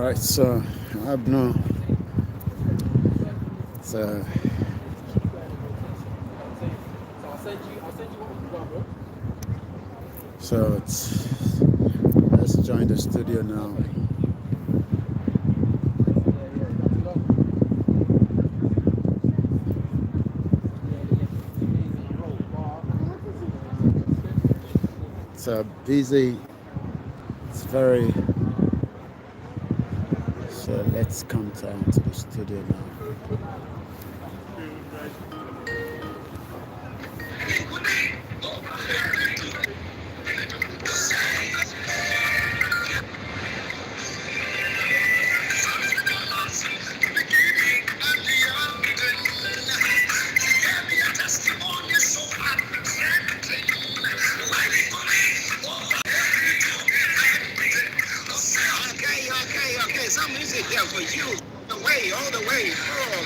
Alright, so I have no. So, so let's join the studio now. It's busy. It's very. So let's come down to the studio now. Okay. Some music there for you. All the way from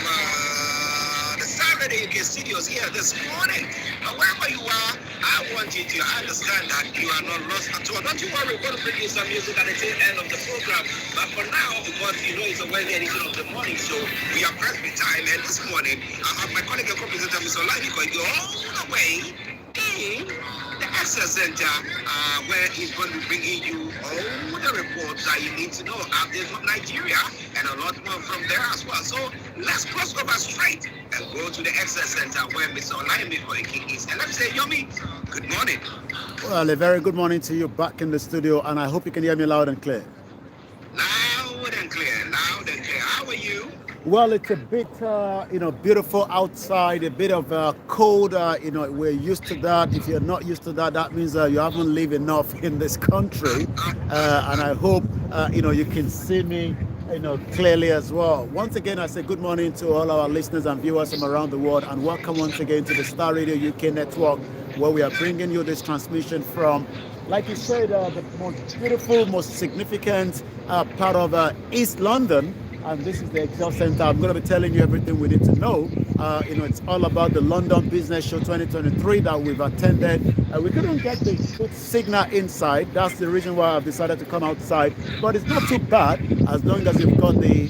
the Saturday UK studios here this morning. Wherever you are, I want you to understand that you are not lost at all. Don't you worry, we're going to bring you some music at the tail end of the program. But for now, because you know it's a Wednesday edition of the morning show, we are pressed with time. And this morning, I have my colleague and co-presenter, Mr. Olani, going to go all the way in the Access Center, where he's going to be bringing you all the reports that you need to know, updates from Nigeria, and a lot more from there as well. So let's cross over straight and go to the Access Center where Mr. Olani is. And let's say, Yomi, good morning. Well, a very good morning to you back in the studio, and I hope you can hear me loud and clear. Loud and clear. How are you? Well, it's a bit, beautiful outside, a bit of cold. We're used to that. If you're not used to that, that means you haven't lived enough in this country. And I hope, you can see me, clearly as well. Once again, I say good morning to all our listeners and viewers from around the world, and welcome once again to the Star Radio UK network, where we are bringing you this transmission from, like you said, the most beautiful, most significant part of East London. And this is the Excel Center. I'm going to be telling you everything we need to know. It's all about the London Business Show 2023 that we've attended. We couldn't get the good signal inside. That's the reason why I've decided to come outside. But it's not too bad as long as you've got the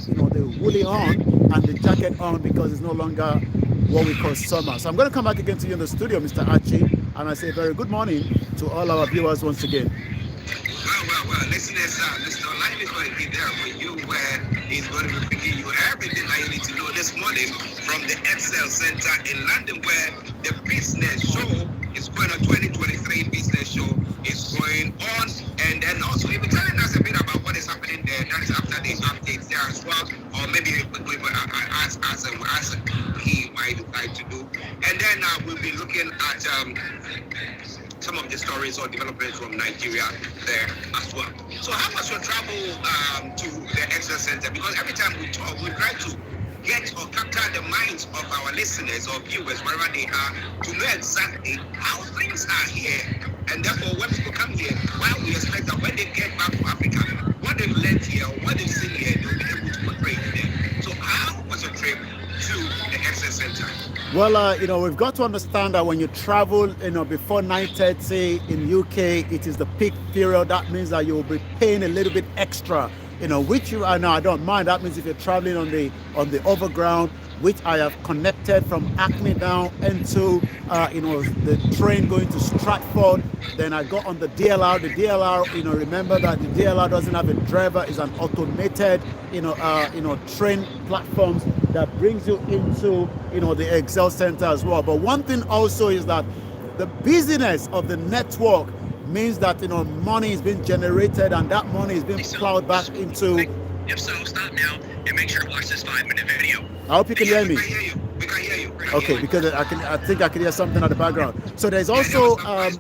woolly on and the jacket on, because it's no longer what we call summer. So I'm going to come back again to you in the studio, Mr. Archie, and I say very good morning to all our viewers once again. Well, listeners, Mr. Olani is going to be there for you, where he's going to be bringing you everything that you need to know this morning from the Excel Center in London, where the business show is going on. 2023 business show is going on, and then also he'll be telling us a bit about what is happening there. That is after the updates there as well, or maybe as he might like to do, and then we'll be looking at some of the stories or developments from Nigeria there as well. So how was your travel to the Excel Center? Because every time we talk, we try to get or capture the minds of our listeners or viewers, wherever they are, to know exactly how things are here. And therefore, when people come here, while we expect that when they get back to Africa, what they've learned here or what they've seen here, they'll be able to portray it there. So how was your trip to the Excel Center? Well, we've got to understand that when you travel, before 9:30 in UK, it is the peak period. That means that you will be paying a little bit extra, which you are now. I don't mind. That means if you're traveling on the overground, which I have connected from Acme down into, the train going to Stratford. Then I got on the DLR. The DLR, remember that the DLR doesn't have a driver. It's an automated, train platforms that brings you into, the Excel Center as well. But one thing also is that the busyness of the network means that, money is being generated, and that money is being plowed back into. If so, stop now and make sure to watch this 5-minute video. I hope you can hear me. We can hear you. Okay, because I think I can hear something at the background. So there's also the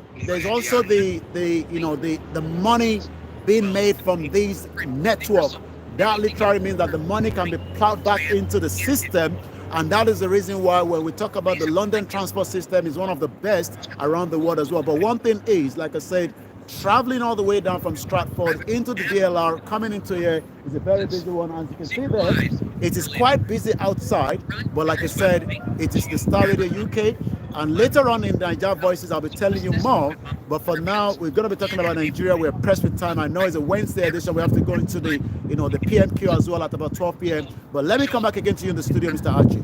money being made from these networks. That literally means that the money can be plowed back into the system, and that is the reason why when we talk about the London transport system is one of the best around the world as well. But one thing is, like I said, traveling all the way down from Stratford into the DLR, coming into here is a very busy one. As you can see there, it is quite busy outside, but like I said, it is the Star Radio UK. And later on in Niger Voices, I'll be telling you more. But for now, we're going to be talking about Nigeria. We're pressed with time. I know it's a Wednesday edition. We have to go into the, the PMQ as well at about 12 p.m. But let me come back again to you in the studio, Mr. Archie.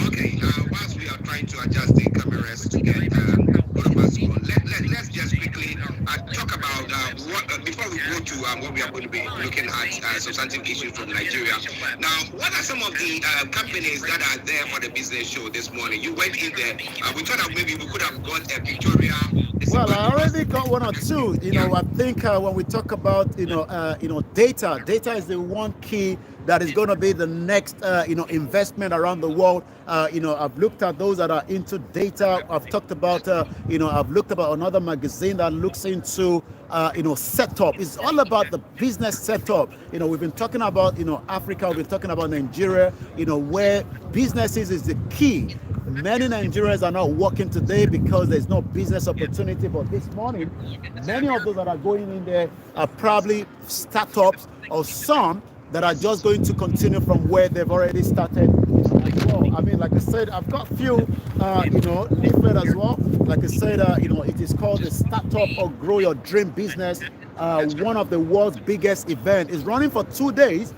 Okay, whilst we are trying to adjust the cameras to get both of us on, let's just quickly talk about what before we go to what we are going to be looking at substantive issues from Nigeria. Now, what are some of the companies that are there for the business show this morning? You went in there. We thought that maybe we could have got a Victoria. Well, I already got one or two. I think when we talk about data is the one key that is going to be the next investment around the world. I've looked at those that are into data. I've talked about I've looked about another magazine that looks into setup. It's all about the business setup. We've been talking about Africa. We've been talking about Nigeria. Where businesses is the key. Many Nigerians are not working today because there's no business opportunity. But this morning, many of those that are going in there are probably startups or some that are just going to continue from where they've already started as well. I mean, like I said, I've got a few, leaflet as well. Like I said, it is called the Startup or Grow Your Dream Business. One of the world's biggest events is running for 2 days.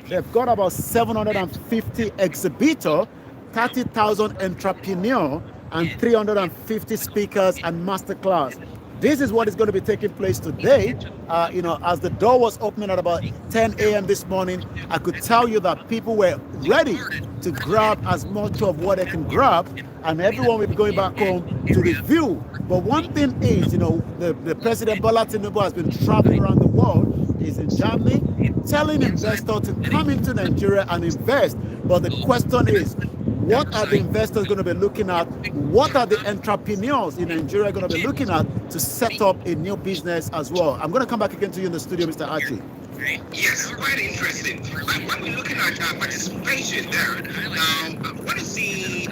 They've got about 750 exhibitors, 30,000 entrepreneurs, and 350 speakers and masterclass. This is what is going to be taking place today. As the door was opening at about 10 a.m. this morning, I could tell you that people were ready to grab as much of what they can grab, and everyone will be going back home to review. But one thing is, the President Bola Tinubu has been traveling around the world. He's in Germany, telling investors to come into Nigeria and invest. But the question is, what are the investors going to be looking at? What are the entrepreneurs in Nigeria going to be looking at to set up a new business as well? I'm going to come back again to you in the studio, Mr. Archie. Yes, quite interesting. When we're looking at participation there, what is the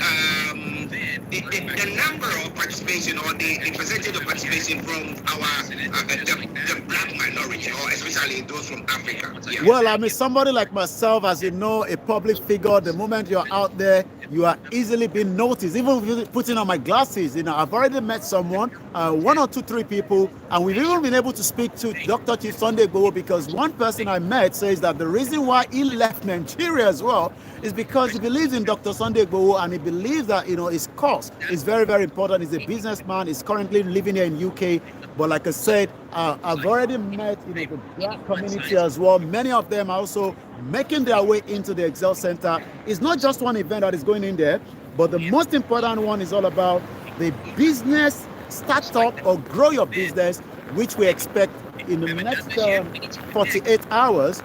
number of participation or the percentage of participation from our the black minority, or especially those from Africa? Yeah. Well, I mean, somebody like myself, as you know, a public figure, the moment you're out there, you are easily being noticed. Even with putting on my glasses, I've already met someone, 1 or 2, 3 people, and we've even been able to speak to Dr. Chief Sunday Igboho, because one person I met says that the reason why he left Nigeria as well is because he believes in Dr. Sunday Igboho, and he believes that his cause is very, very important. He's a businessman. He's currently living here in UK. But like I said, I've already met the black community as well. Many of them are also making their way into the Excel Center. It's not just one event that is going in there, but the most important one is all about the business startup or grow your business, which we expect in the next 48 hours.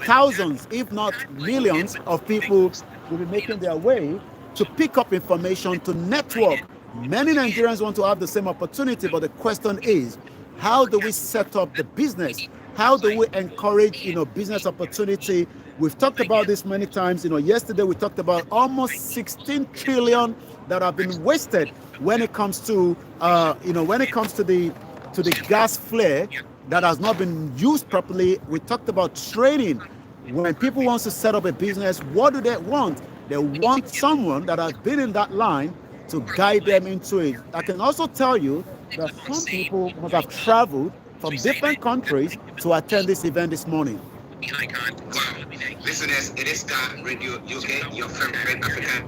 Thousands, if not millions of people will be making their way to pick up information, to network. Many Nigerians want to have the same opportunity, but the question is, how do we set up the business? How do we encourage, business opportunity? We've talked about this many times. Yesterday we talked about almost 16 trillion that have been wasted when it comes to, the gas flare that has not been used properly. We talked about training. When people want to set up a business, what do they want? They want someone that has been in that line to guide them into it. I can also tell you that some people must have traveled from different countries to attend this event this morning. Wow. Listeners, it is Star Radio UK, your favorite African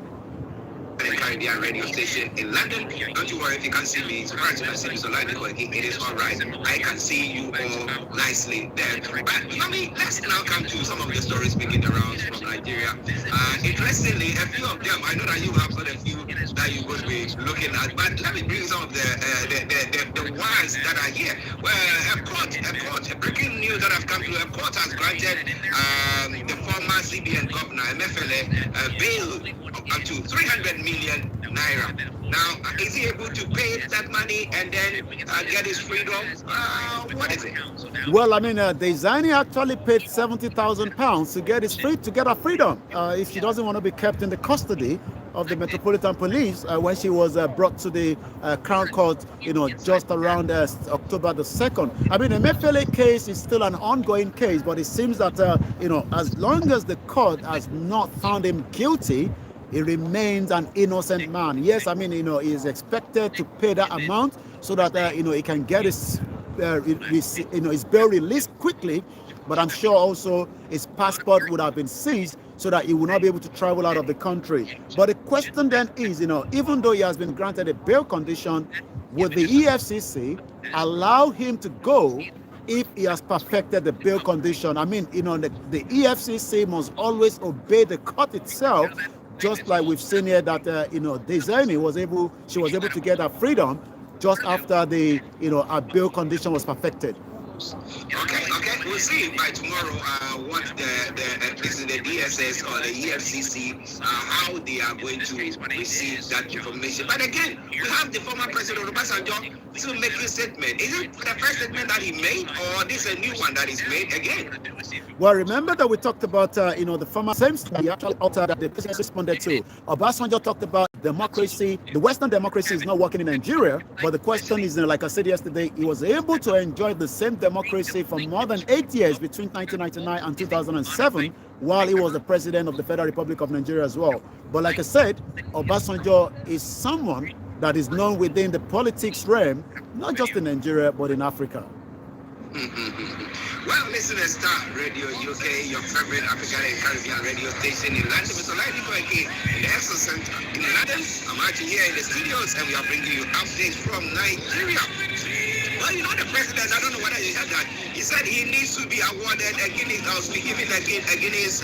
and Caribbean radio station in London. Don't you worry if you can't see me. So far as you can see me, so it is all right. I can see you all nicely there. But let's now come to some of the stories making the rounds from Nigeria. Interestingly, a few of them, I know that you have got a few that you're going to be looking at, but let me bring some of the ones that are here. Well, a breaking news that have come through. A court has granted the former CBN governor, MFLA, bail up to 300 million naira. Now, is he able to pay that money and then get his freedom? What is it? Well, Deizani actually paid 70,000 pounds to get her freedom. If she doesn't want to be kept in the custody of the Metropolitan Police when she was brought to the Crown Court, just around October the 2nd. The Mefele case is still an ongoing case, but it seems that, as long as the court has not found him guilty, he remains an innocent man. Yes, I mean, he is expected to pay that amount so that, he can get his bail released quickly. But I'm sure also his passport would have been seized so that he will not be able to travel out of the country. But the question then is, even though he has been granted a bail condition, would the EFCC allow him to go if he has perfected the bail condition? I mean, the EFCC must always obey the court itself, just like we've seen here that, Dezeni was able to get her freedom just after her bail condition was perfected. Okay. We'll see by tomorrow what the DSS or the EFCC how they are going to receive that information. But again, we have the former president Obasanjo still making a statement. Is it the first statement that he made, or this is a new one that is made again? Well, remember that we talked about the former same study actually altered that the president responded to. Obasanjo talked about democracy. The Western democracy is not working in Nigeria, but the question is, like I said yesterday, he was able to enjoy the same democracy for more than 8 years between 1999 and 2007, while he was the president of the Federal Republic of Nigeria as well. But like I said, Obasanjo is someone that is known within the politics realm, not just in Nigeria, but in Africa. Well, listen to Star Radio UK, your favorite African and Caribbean radio station in London. Mr. Lightning Koiki in the Excel Center in London. I'm actually here in the studios and we are bringing you updates from Nigeria. Well, the president, I don't know whether you heard that. He said he needs to be awarded a Guinness, or be given a Guinness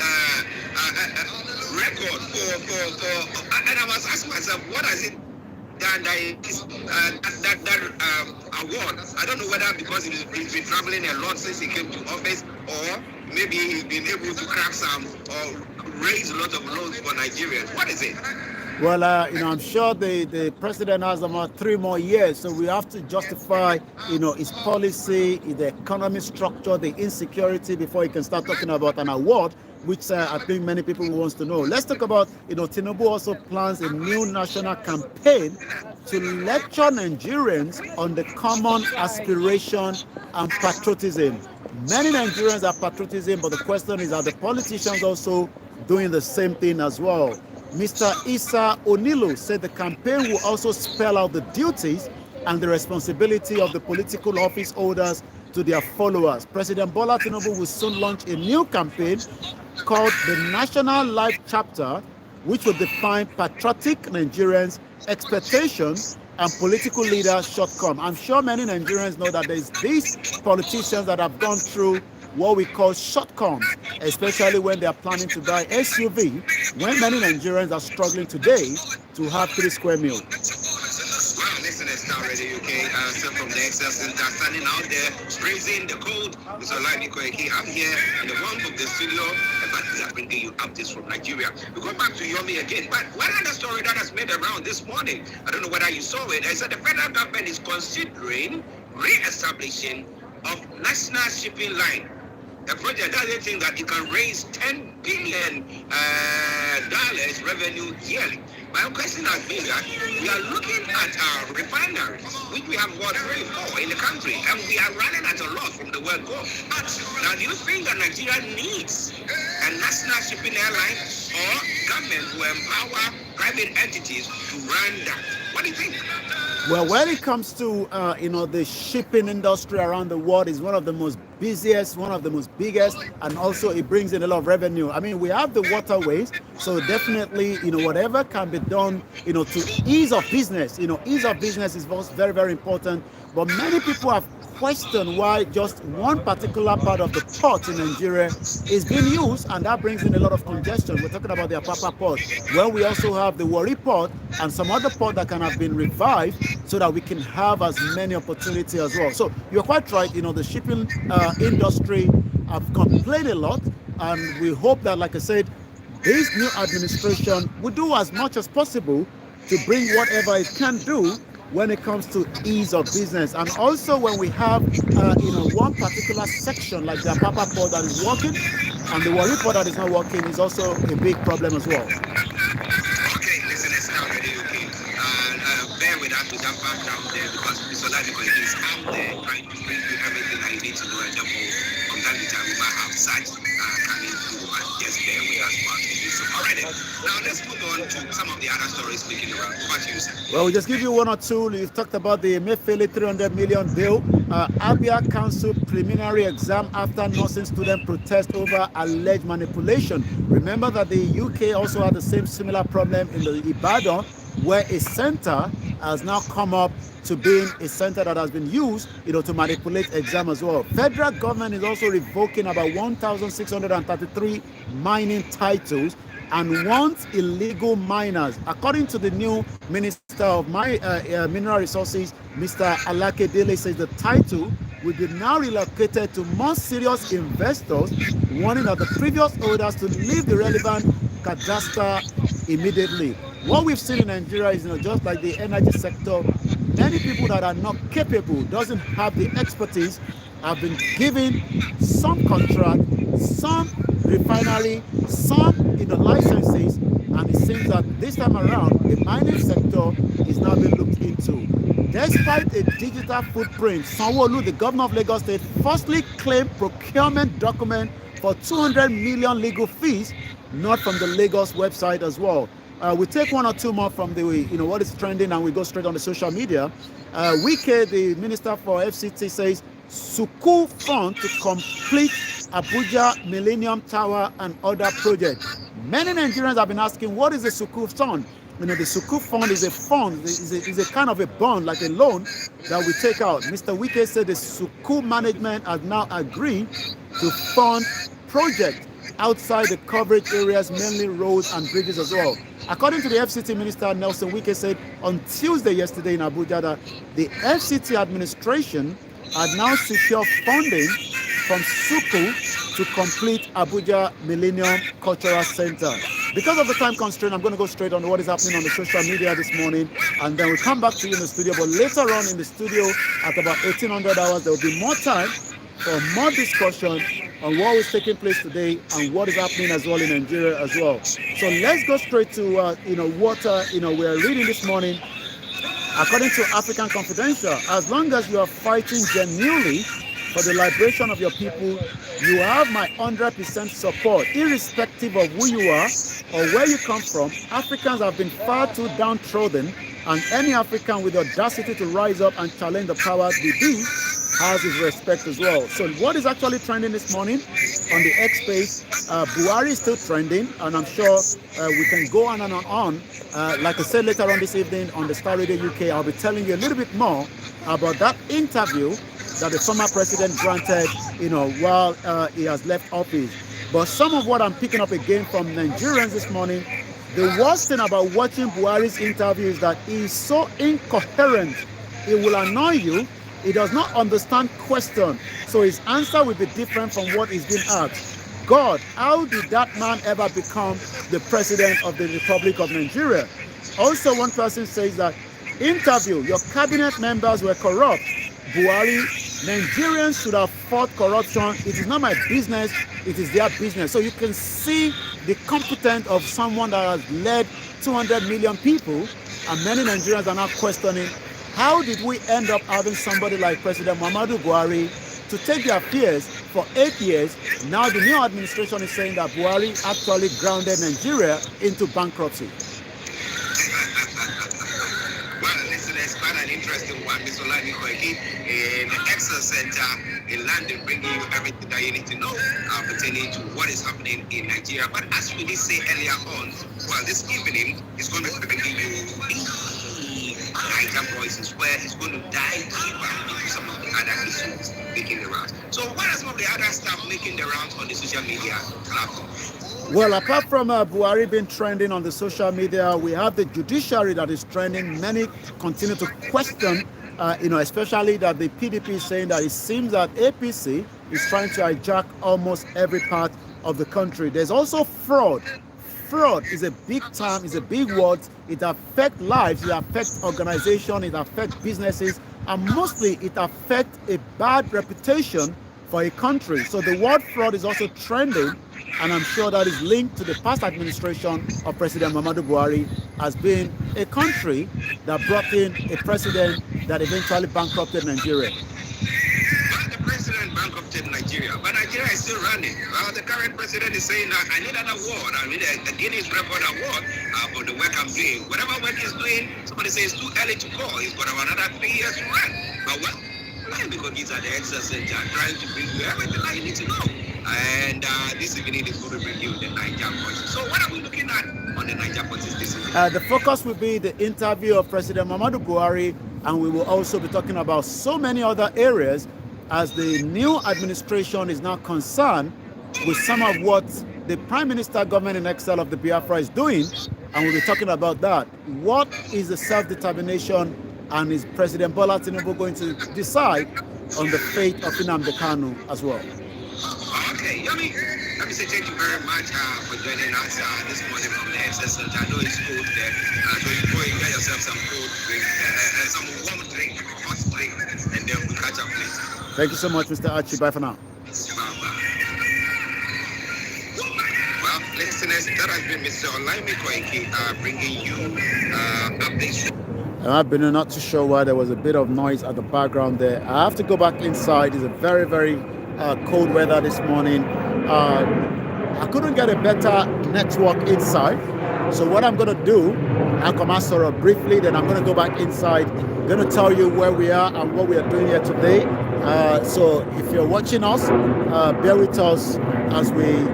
record for, and I was asking myself, what has it done that award? I don't know whether because he's been traveling a lot since he came to office, or maybe he's been able to crack some or raise a lot of loans for Nigerians. What is it? Well, I'm sure the president has about 3 more years, so we have to justify, his policy, the economic structure, the insecurity before he can start talking about an award, which I think many people wants to know. Let's talk about, Tinubu also plans a new national campaign to lecture Nigerians on the common aspiration and patriotism. Many Nigerians are patriotism, but the question is, are the politicians also doing the same thing as well? Mr. Issa Onilu said the campaign will also spell out the duties and the responsibility of the political office holders to their followers. President Bola Tinubu will soon launch a new campaign called the National Life Chapter, which will define patriotic Nigerians' expectations and political leaders' shortcomings. I'm sure many Nigerians know that there's these politicians that have gone through what we call shortcomings, especially when they are planning to buy SUV, when many Nigerians are struggling today to have 3 square meals. Well, listen to Star Radio UK, still from the Excel Center, standing out there, praising the code. Mr. Lightning Koiki, I'm here in the warmth of the studio, but we are bringing you updates from Nigeria. We go back to Yomi again, but one other story that has made around this morning, I don't know whether you saw it, I said the federal government is considering re-establishing of national shipping line. The project doesn't think that it can raise $10 billion revenue yearly. My question has been that we are looking at our refineries, which we have got 3 or 4 in the country, and we are running at a loss from the word go. But now, do you think that Nigeria needs a national shipping airline, or government to empower private entities to run that? What do you think? Well, when it comes to the shipping industry around the world, is one of the most busiest, one of the most biggest, and also it brings in a lot of revenue. I mean, we have the waterways, so definitely whatever can be done to ease of business. Ease of business is very, very important. But many people have questioned why just one particular part of the port in Nigeria is being used, and that brings in a lot of congestion. We're talking about the Apapa port. Well, we also have the Warri port and some other port that can have been revived so that we can have as many opportunities as well. So you're quite right. The shipping industry have complained a lot, and we hope that, like I said, this new administration will do as much as possible to bring whatever it can do when it comes to ease of business. And also when we have one particular section like the Apapa port that is working, and the Warri port that is not working is also a big problem as well. Okay, listen, it's now ready, okay. Bear with us with that background there, because Mr. Ladipo is out there trying to bring you everything that you need to know, and therefore from time to time we might have such coming through, but just bear with us while we do so. All right, happening. Now let's move on to some of the other stories making around. Over to you, sir. Well, we'll just give you one or two. You've talked about the Emefiele 300 million bill. Abia Council preliminary exam after nursing student protest over alleged manipulation. Remember that the UK also had the same similar problem in the Ibadan, where a center has now come up to being a center that has been used, to manipulate exam as well. Federal government is also revoking about 1,633 mining titles and wants illegal miners. According to the new Minister of Mineral Resources, Mr. Alake Dele, says the title will be now relocated to more serious investors, warning that the previous holders to leave the relevant cadastre immediately. What we've seen in Nigeria is, just like the energy sector, many people that are not capable, doesn't have the expertise, have been given some contract, some refinery, some licenses, and it seems that this time around the mining sector is now being looked into. Despite a digital footprint, Sanwo-Olu, the governor of Lagos State, falsely claimed procurement document for 200 million legal fees, not from the Lagos website as well. We take one or two more from the what is trending, and we go straight on the social media. Wike, the minister for FCT, says Sukuk fund to complete Abuja Millennium Tower and other projects. Many Nigerians have been asking, what is the Sukuk fund? The Sukuk fund is a fund, is a kind of a bond, like a loan that we take out. Mr. Wike said the Sukuk management has now agreed to fund projects outside the coverage areas, mainly roads and bridges as well. According to the FCT minister, Nelson Wike, said on Tuesday yesterday in Abuja that the FCT administration had now secured funding from Sukuk to complete Abuja Millennium Cultural Center. Because of the time constraint, I'm going to go straight on what is happening on the social media this morning, and then we'll come back to you in the studio. But later on in the studio, at about 1800 hours, there will be more time for more discussion on what is taking place today and what is happening as well in Nigeria as well. So let's go straight to what we're reading this morning. According to African Confidential, as long as you are fighting genuinely for the liberation of your people, you have my 100% support, irrespective of who you are or where you come from. Africans have been far too downtrodden, and any African with the audacity to rise up and challenge the powers that be has his respect as well. So what is actually trending this morning on the X space? Buhari is still trending, and I'm sure we can go on and on. Like I said later on this evening on the Star Radio UK, I'll be telling you a little bit more about that interview that the former president granted, while he has left office. But some of what I'm picking up again from Nigerians this morning, the worst thing about watching Buhari's interview is that he is so incoherent. It will annoy you. He does not understand question, so his answer will be different from what is being asked. God, how did that man ever become the president of the Republic of Nigeria? Also, one person says that interview, your cabinet members were corrupt. Buhari, Nigerians should have fought corruption. It is not my business, it is their business. So you can see the competence of someone that has led 200 million people, and many Nigerians are now questioning, how did we end up having somebody like President Muhammadu Buhari to take their fears for 8 years? Now the new administration is saying that Buhari actually grounded Nigeria into bankruptcy. Well, listen, it's quite an interesting one. Mr. Olani Koiki in the Excel Center in London, bringing you everything that you need to know pertaining to what is happening in Nigeria. But as we did say earlier on, well, this evening is going to be bringing you Niger Voices, where he's going to dive deeper into some of the other issues making the rounds. So what are some of the other stuff making the rounds on the social media platforms? Well, apart from Buhari being trending on the social media, we have the judiciary that is trending. Many continue to question, especially that the PDP is saying that it seems that APC is trying to hijack almost every part of the country. There's also fraud. Fraud is a big term, is a big word. It affects lives, it affects organizations, it affects businesses, and mostly it affects a bad reputation for a country. So the word fraud is also trending, and I'm sure that is linked to the past administration of President Muhammadu Buhari as being a country that brought in a president that eventually bankrupted Nigeria. The president bankrupted Nigeria. Nigeria. But Nigeria is still running. The current president is saying that I need an award. I need a Guinness Record Award for the work I'm doing. Whatever work he's doing, somebody says it's too early to call. He's got about another 3 years to run. But well, because he's at the Excel Center trying to bring you everything that you need to know. And this evening is going to bring you the Niger politics. So what are we looking at on the Niger politics this evening? The focus will be the interview of President Muhammadu Buhari, and we will also be talking about so many other areas as the new administration is now concerned with some of what the Prime Minister government in exile of the Biafra is doing, and we'll be talking about that. What is the self-determination, and is President Bola Tinubu going to decide on the fate of Nnamdi Kanu as well? Okay, Yummy. Let me say thank you very much for joining us this morning from the Excel Center. I know it's cold there, so you go and get yourself some cold drink, some warm drink, hot drink, and then we'll catch up later. Thank you so much, Mr. Archie. Bye for now. Well, listeners, that has been Mr. Olaimi Koiki bringing you updates. I've been not too sure why there was a bit of noise at the background there. I have to go back inside. It's a very, very cold weather this morning. I couldn't get a better network inside. So what I'm going to do, I'll come out sort of briefly, then I'm going to go back inside. I'm going to tell you where we are and what we are doing here today. So if you're watching us, bear with us as we're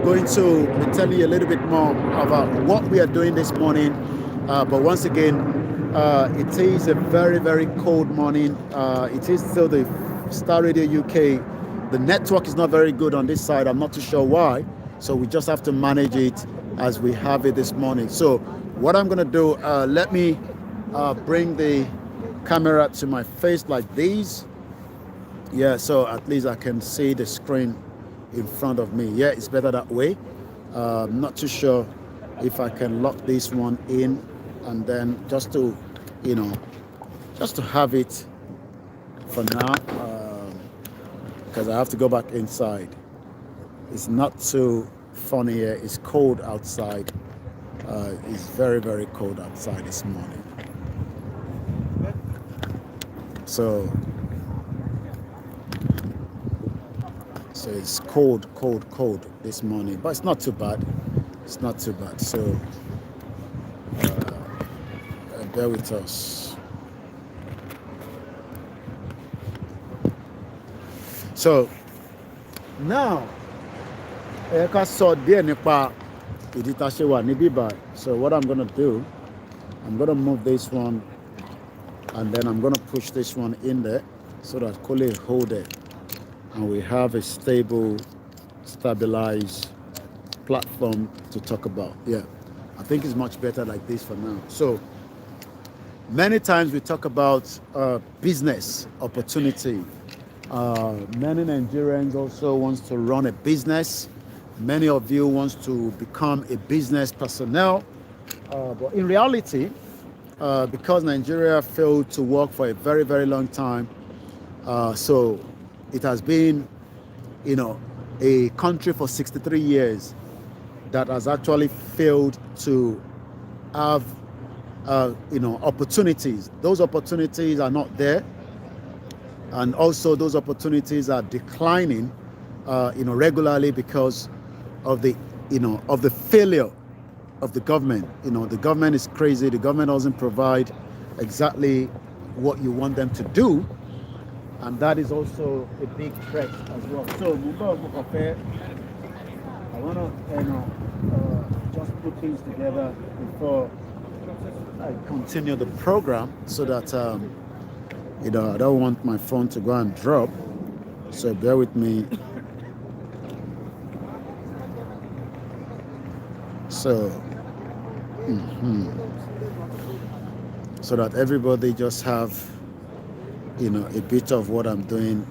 going to be telling you a little bit more about what we are doing this morning. But once again, it is a very, very cold morning. It is still the Star Radio UK. The network is not very good on this side. I'm not too sure why. So we just have to manage it as we have it this morning. So what I'm going to do, let me bring the camera to my face like this. Yeah, so at least I can see the screen in front of me. Yeah, it's better that way. I'm not too sure if I can lock this one in, and then just to, just to have it for now, because I have to go back inside. It's not too funny here. It's cold outside. It's very, very cold outside this morning. So it's cold this morning, but it's not too bad. It's not too bad. So bear with us. So now, so what I'm gonna do, I'm gonna move this one, and then I'm gonna push this one in there so that Kole hold it, and we have a stabilized platform to talk about. Yeah, I think it's much better like this for now. So many times we talk about business opportunity. Many Nigerians also wants to run a business. Many of you wants to become a business personnel. But in reality, because Nigeria failed to work for a very, very long time, so it has been, a country for 63 years that has actually failed to have, opportunities. Those opportunities are not there. And also those opportunities are declining, regularly because of the, of the failure of the government. The government is crazy. The government doesn't provide exactly what you want them to do. And that is also a big threat as well. So, I want to, just put things together before I continue the program so that, I don't want my phone to go and drop. So bear with me. So, so that everybody just have, a bit of what I'm doing.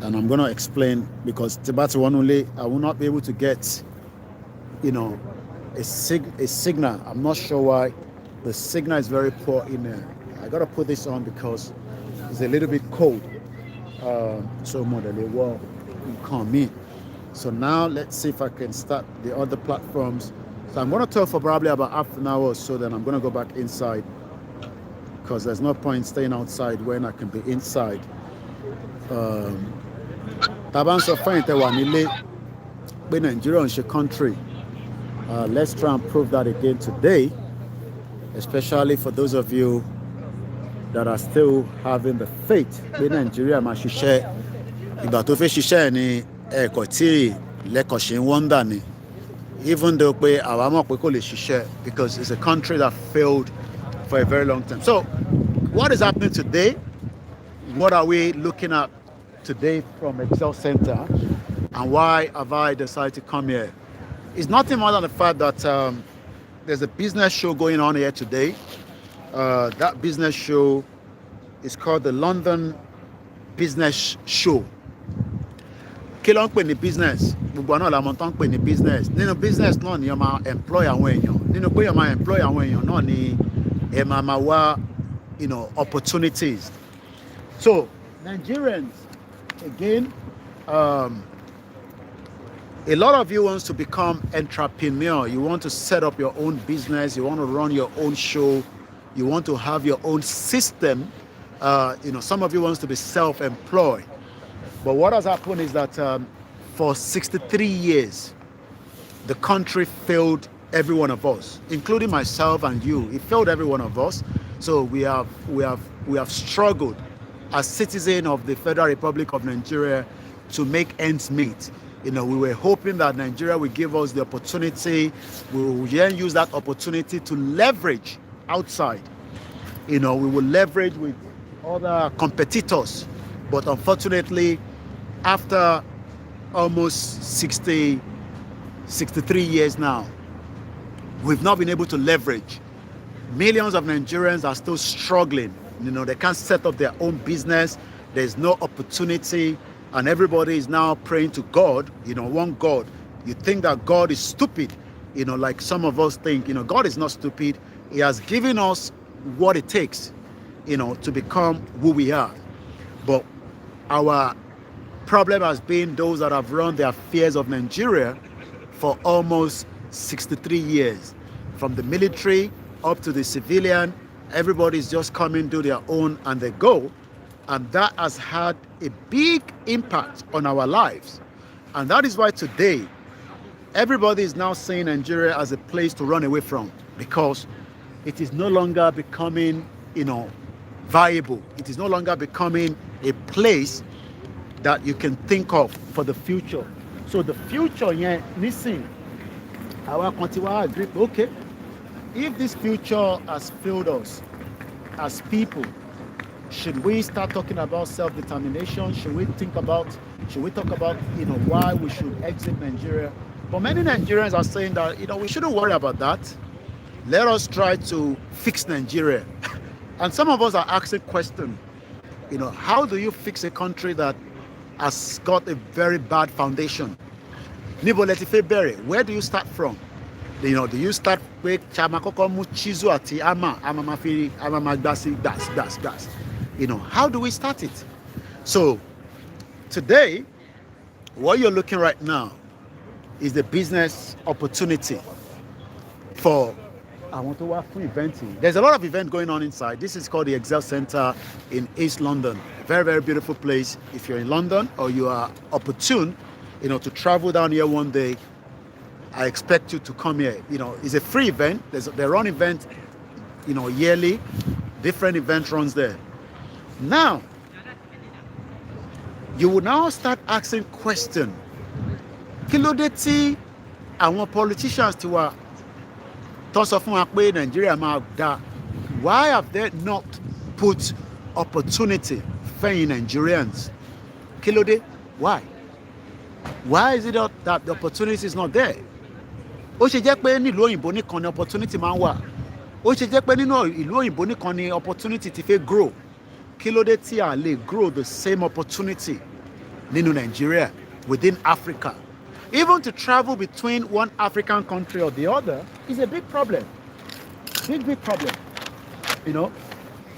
And I'm going to explain, because Tibati one only, I will not be able to get, a signal. I'm not sure why. The signal is very poor in there. I got to put this on because it's a little bit cold. So model well, come in. So now let's see if I can start the other platforms. So I'm going to talk for probably about half an hour or so, then I'm going to go back inside, because there's no point staying outside when I can be inside. tá a bá ń sọ fún ìtẹ̀ wà nílé pé Nigeria ń ṣe country, let's try and prove that again today, especially for those of you that are still having the faith pé Nigeria máa ṣiṣẹ́. Ìgbà tó fẹ́ ṣiṣẹ́ ni ẹ̀kọ́ tí lẹ́kọ̀ọ́ ṣe ń wọ́ndà ni, even though pé àwa mọ̀ pé kò lè ṣiṣẹ́ because it's a country that failed for a very long time. So what is happening today? What are we looking at today from Excel Center, and why have I decided to come here? It's nothing more than the fact that there's a business show going on here today. That business show is called the London Business Show. Kí ló ń pè ní business? Gbogbo àná làwọn tó ń pè ní business. Nínú business náà ni ẹ máa employ àwọn èèyàn. Nínú pé ẹ máa employ àwọn èèyàn náà ni ẹ máa wá, opportunities. So Nigerians, again, a lot of you wants to become entrepreneur. You want to set up your own business. You want to run your own show. You want to have your own system. Some of you wants to be self-employed. But what has happened is that for 63 years, the country failed every one of us, including myself and you. It failed every one of us. So we have struggled as citizens of the Federal Republic of Nigeria to make ends meet. We were hoping that Nigeria will give us the opportunity. We will then use that opportunity to leverage outside. We will leverage with other competitors. But unfortunately, after almost 63 years now, we've not been able to leverage. Millions of Nigerians are still struggling. They can't set up their own business. There's no opportunity. And everybody is now praying to God, one God. You think that God is stupid, like some of us think. God is not stupid. He has given us what it takes, to become who we are. But our problem has been those that have run their affairs of Nigeria for almost 63 years. From the military up to the civilian, everybody's just coming, do their own, and they go. And that has had a big impact on our lives. And that is why today, everybody is now seeing Nigeria as a place to run away from, because it is no longer becoming, viable. It is no longer becoming a place that you can think of for the future. So the future, listen, our country will agree, okay, if this future has failed us as people, should we start talking about self-determination? Should we talk about, why we should exit Nigeria? But many Nigerians are saying that, we shouldn't worry about that. Let us try to fix Nigeria. And some of us are asking questions, how do you fix a country that has got a very bad foundation? Where do you start from? Do you start with chamakoko mu chizu ati ama mafiri gas? How do we start it? So today, what you're looking right now is the business opportunity for, I want to work for eventing. There's a lot of event going on inside. This is called the Excel Center in East London. Very, very beautiful place. If you're in London or you are opportune, to travel down here one day, I expect you to come here. It's a free event. They run event, yearly. Different event runs there. Now, you will now start asking questions. Kí ló dé tí àwọn politicians ti wà tó sọ fún wa pé Nigeria máa dá? Why have they not put opportunity fẹ́yìn Nigerians? Kí ló dé? Why? Why is it that the opportunity is not there? Ó ṣe jẹ́ pé nílùú òyìnbó nìkan ni opportunity máa ń wà. Ó ṣe jẹ́ pé nínú ìlú òyìnbó nìkan ni opportunity ti fẹ́ grow. Kí ló dé tí a lè grow the same opportunity nínú Nigeria, within Africa? Even to travel between one African country or the other is a big problem. Big problem.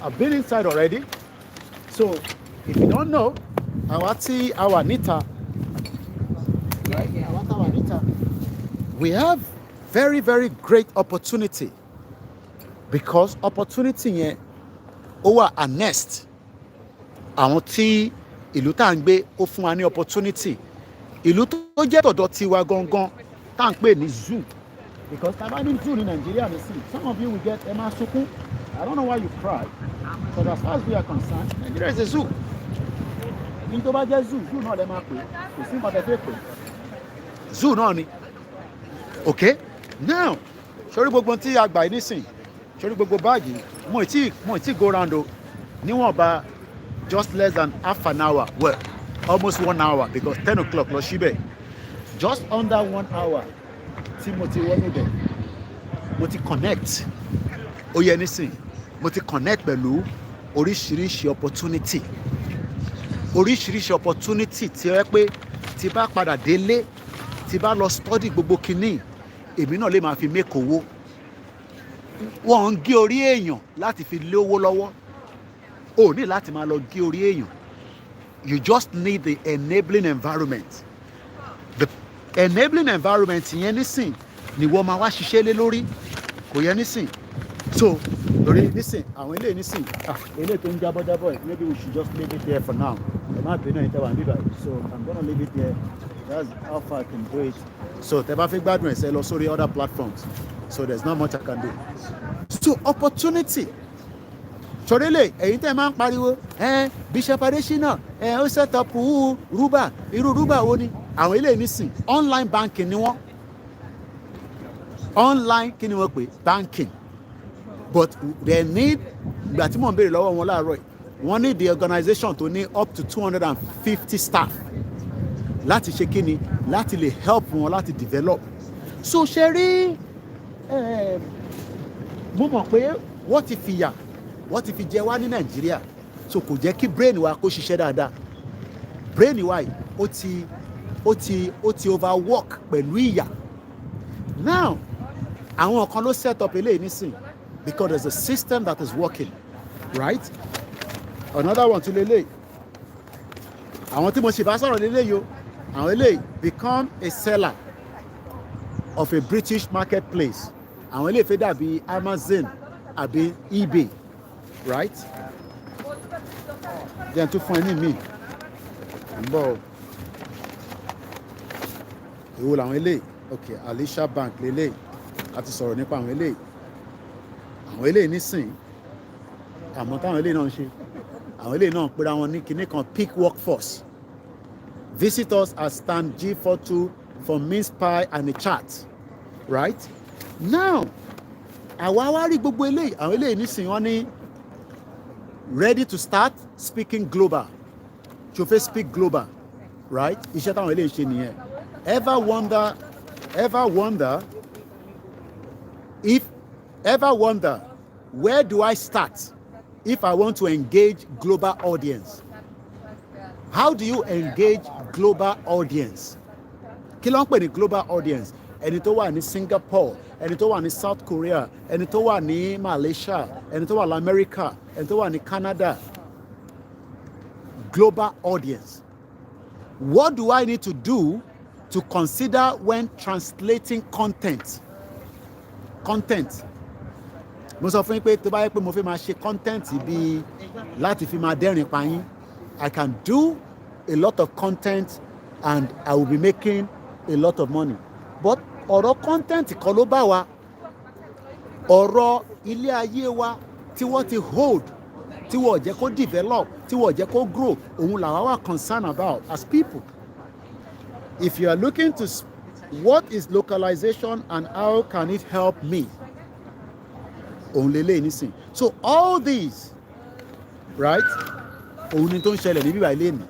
I've been inside already. So if you don't know, our Anita, right? Our Anita, we have very, very great opportunity, because opportunity here over a nest. Àwọn tí ìlú tá à ń gbé ó fún wa ní opportunity, ìlú tó jẹ́ tọ̀dọ̀ tiwa gangan tá à ń pè ní zoo, because tá a bá ní zoo ní Nàìjíríà nísìnyí, some of you will get ẹ máa sunkún, I don't know why you cry, but as far as we are concerned, Nigeria is a zoo. Ní tó bá jẹ́ zoo náà lẹ máa pè, kò sí nǹkan tẹ́ fẹ́ pè, zoo náà ni. Okay, now sórí gbogbo tí a gbà yìí nísìn, sórí gbogbo báàgì, mo ì tí go round o, níwọ̀nba just less than half an hour, well almost 1 hour, because 10 o'clock lọ síbẹ̀, just under 1 hour tí mo ti wọnú bẹ̀, mo ti connect, ó yẹ nísìn, mo ti connect pẹ̀lú oríṣiríṣi opportunity tí ó yẹ pé tí bá padà délé, tí bá lọ study gbogbo kinní, èmi náà lè máa fi make owó. Wọ́n ń gé orí èèyàn láti fi lé owó lọ́wọ́, o ní láti máa lọ gé orí èèyàn. You just need the enabling environment. The enabling environment yẹn nísìn ni wọ́n máa wá ṣiṣẹ́ lé lórí, kò yẹ nísìn. So lórí nísìn àwọn eléyìí nísìn, eléyìí tó ń jábọ́jábọ́ ẹ̀, maybe we should just leave it there for now. Ẹ má bínú ẹ̀yin tẹ́ wà níbà yìí, so I'm gonna leave it there. That's how far I can do it. So tẹ́ bá fi gbádùn ẹ̀ sẹ́ lọ sórí other platforms, so there's not much I can do. So opportunity. Sọ̀rẹ́lẹ̀ ẹ̀yin tẹ́ máa ń pariwo Bishop Adesina ó set up rúbà, irú rúbà wo ni? Àwọn ilé nísìn online banking ni wọ́n, online kí ni wọ́n pè banking, but they need, ìgbà tí mò ń béèrè lọ́wọ́ wọn láàárọ̀ yìí, wọ́n need the organization tó ní up to 250 staff láti ṣe kí ni, láti lè help wọn láti develop. So ṣe rí mo mọ̀ pé wọ́n ti fi jẹ wá ní Nàìjíríà, so kò jẹ́ kí brain wa kó ṣiṣẹ́ dáadáa. Brain wa yìí ó ti overwork pẹ̀lú ìyà. Now àwọn kan ló set up eléyìí nísìn, because there's a system that is working, right? Another one tún lélẹ̀, àwọn tí mo ṣe bá sọ̀rọ̀ lélẹ̀ yìí o, àwọn eléyìí become a seller of a British marketplace. Àwọn eléyìí fẹ́ dàbí Amazon àbí eBay, right? Then tún fún ẹni mi ń bọ̀ ìwò làwọn eléyìí. Okay, Alicia Bank lélẹ̀, a ti sọ̀rọ̀ nípa àwọn eléyìí nísìn, àmọ́ táwọn eléyìí náà ń ṣe, àwọn eléyìí náà ń pera wọn ní kinní kan peak workforce. Visit us at stand G42 for mince pie and a chat, right? Now àwa wá rí gbogbo eléyìí, àwọn eléyìí nísìn wọ́n ní ready to start speaking global, ṣo fẹ́ speak global, right? Iṣẹ́ táwọn eléyìí ṣe nìyẹn. Ever wonder where do I start if I want to engage global audience? How do you engage global audience? Kí ló ń pè ní global audience? Ẹni tó wà ní Singapore, ẹni tó wà ní South Korea, ẹni tó wà ní Malaysia, ẹni tó wà ní America, ẹni tó wà ní Canada. Global audience. What do I need to do to consider when translating content? Mo sọ fún yín pé tó bá yẹ pé mo fẹ́ máa ṣe content bíi láti fi máa dẹ́rìn pa yín, I can do a lot of content and I will be making a lot of money. But ọ̀rọ̀ content kọ́ ló bá wa, ọ̀rọ̀ ilé ayé wa tí wọ́n ti hold, tí wọ́n jẹ́ kó develop, tí wọ́n jẹ́ kó grow, òun làwa wà concerned about as people. If you are looking to what is localization and how can it help me, òun lélẹ̀ nísìn. So all these, right, òun ni tó ń ṣẹlẹ̀ ní bíbá ilé mi,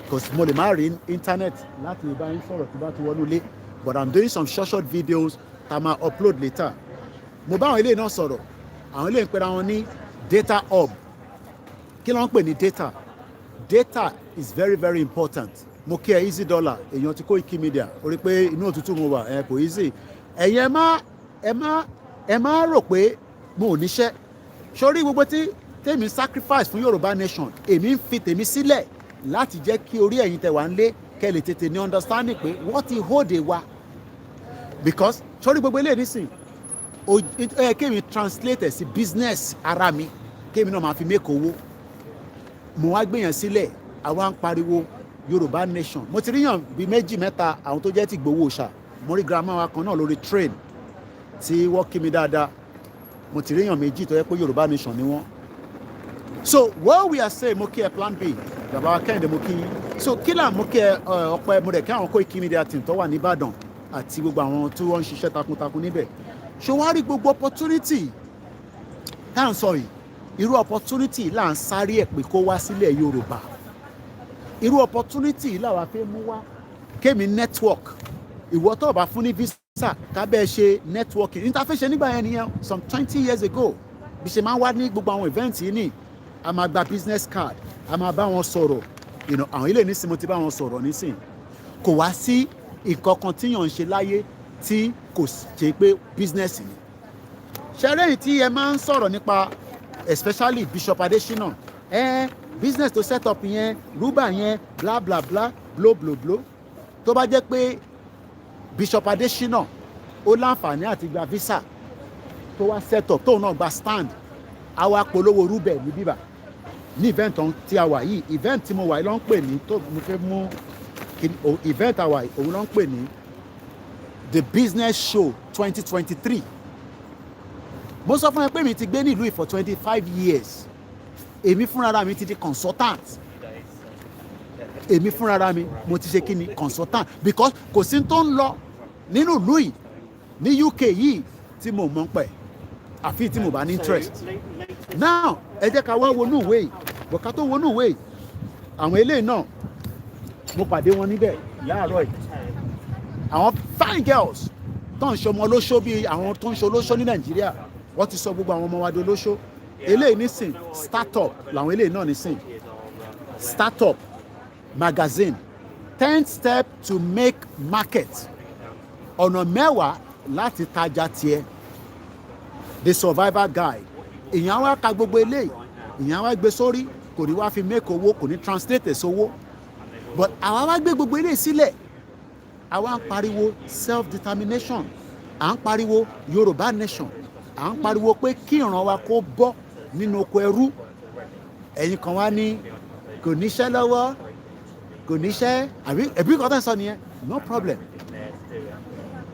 because mo lè má rí internet láti bá yín sọ̀rọ̀ tí bá ti wọnú ilé, but I'm doing some short videos tá máa upload later. Mo bá àwọn ilé náà sọ̀rọ̀, àwọn ilé ń pera wọn ní data hub. Kí ló ń pè ní data? Data is very very important. Mo kí ẹ easy dollar, èèyàn ti KOIKIMEDIA, orí pé inú òtútù mo wà, kò easy. Ẹ̀yin ẹ má rò pé mo ò níṣẹ́. Sórí gbogbo tí tèmi sacrifice fún Yorùbá nation, èmi ń fi tèmi sílẹ̀ láti jẹ́ kí orí ẹ̀yin tẹ́ wà ń lé kẹ́ lè tètè ní understanding pé wọ́n ti hóde wa. Because sórí gbogbo eléyìí nísìn, kémi translate ẹ̀ sí business ara mi, kémi náà máa fi make owó. Mo wá gbé yẹn sílẹ̀ àwa ń pariwo Yorùbá nation. Mo ti ríyàn bíi méjì mẹ́ta àwọn tó jẹ́ ti Ìgbòho Òòṣà. Mo rí grandma wa kan náà lórí train tí wọ́n kí mi dáadáa. Mo ti ríyàn méjì tó yẹ pé Yorùbá nation ni wọ́n. So what we are saying, mo kí ẹ plan B, bàbá wa Kẹ́hìndé mo kí yín. So kí là mo kí ẹ ọpẹ́ mo rẹ̀ kí àwọn KOIKIMEDIA team tó wà ní Ìbàdàn àti gbogbo àwọn tí wọ́n ń ṣiṣẹ́ takuntakun níbẹ̀. Ṣé wàá rí gbogbo opportunity tá à ń sọ yìí? Irú opportunity là ń sáré ẹ̀ pé kó wá sílẹ̀ Yorùbá. Irú opportunity làwa fẹ́ mú wá. Kémi network. Ìwọ tó bá fún ní visa kábẹ́ ṣe networking. Interface ṣe nígbà yẹn nìyẹn some 20 years ago. Bí ṣe máa ń wá ní gbogbo àwọn event yìí ni a máa gba business card, a máa bá wọn sọ̀rọ̀. Àwọn ilé nísìn mo ti bá wọn sọ̀rọ̀ nísìn. Kò wá sí nǹkan kan tíyàn ń ṣe láyé tí kò ṣe pé business ni. Ṣẹ́rẹ́yìn tí ẹ máa ń sọ̀rọ̀ nípa especially Bishop Adesina business to set up yẹn rúbà yẹn bla bla bla blo blo blo tó bá jẹ́ pé Bishop Adesina ó láǹfààní àti gba visa tó wá set up tóun náà gba stand àwa polówó rúbẹ̀ ní bíbà ní event tí a wà yìí event tí mo wà yìí ló ń pè ní tó mo fẹ́ mú event àwa yìí òun ló ń pè ní the business show 2023. Mo sọ fún ẹ pé mi ti gbé ní ìlú yìí for 25 years. Èmi fúnra mi ti di consultant. Èmi fúnra mi mo ti ṣe kí ni consultant because kò sí tó ń lọ nínú ìlú yìí ní UK yìí tí mo mọ̀ pẹ̀ àfi tí mo bá ní interest. Now ẹ jẹ́ ká wá wọnú ìwé yìí bọ̀ká tó wọnú ìwé yìí àwọn eléyìí náà mo pàdé wọn níbẹ̀ láàárọ̀ yìí. Àwọn fine girls tó ń ṣọmọ olóṣó bíi àwọn tó ń ṣe olóṣó ní Nàìjíríà wọ́n ti sọ gbogbo àwọn ọmọ wa di olóṣó. Eléyìí nísìn startup làwọn eléyìí náà nísìn startup magazine 10 steps to make market ọ̀nà 10 láti tajà tiẹ̀ the survivor guide. Ìyẹn wá ka gbogbo eléyìí ìyẹn wá gbé sórí kò ní wá fi make owó kò ní translate sówó but àwa wá gbé gbogbo eléyìí sílẹ̀ àwa ń pariwo self determination à ń pariwo Yorùbá nation à ń pariwo pé kí ìran wa kó bọ́ nínú oko ẹrú. Ẹ̀yin kan wá ní kò níṣẹ́ lọ́wọ́ kò níṣẹ́ ẹ̀bí kan tó ń sọ nìyẹn no problem.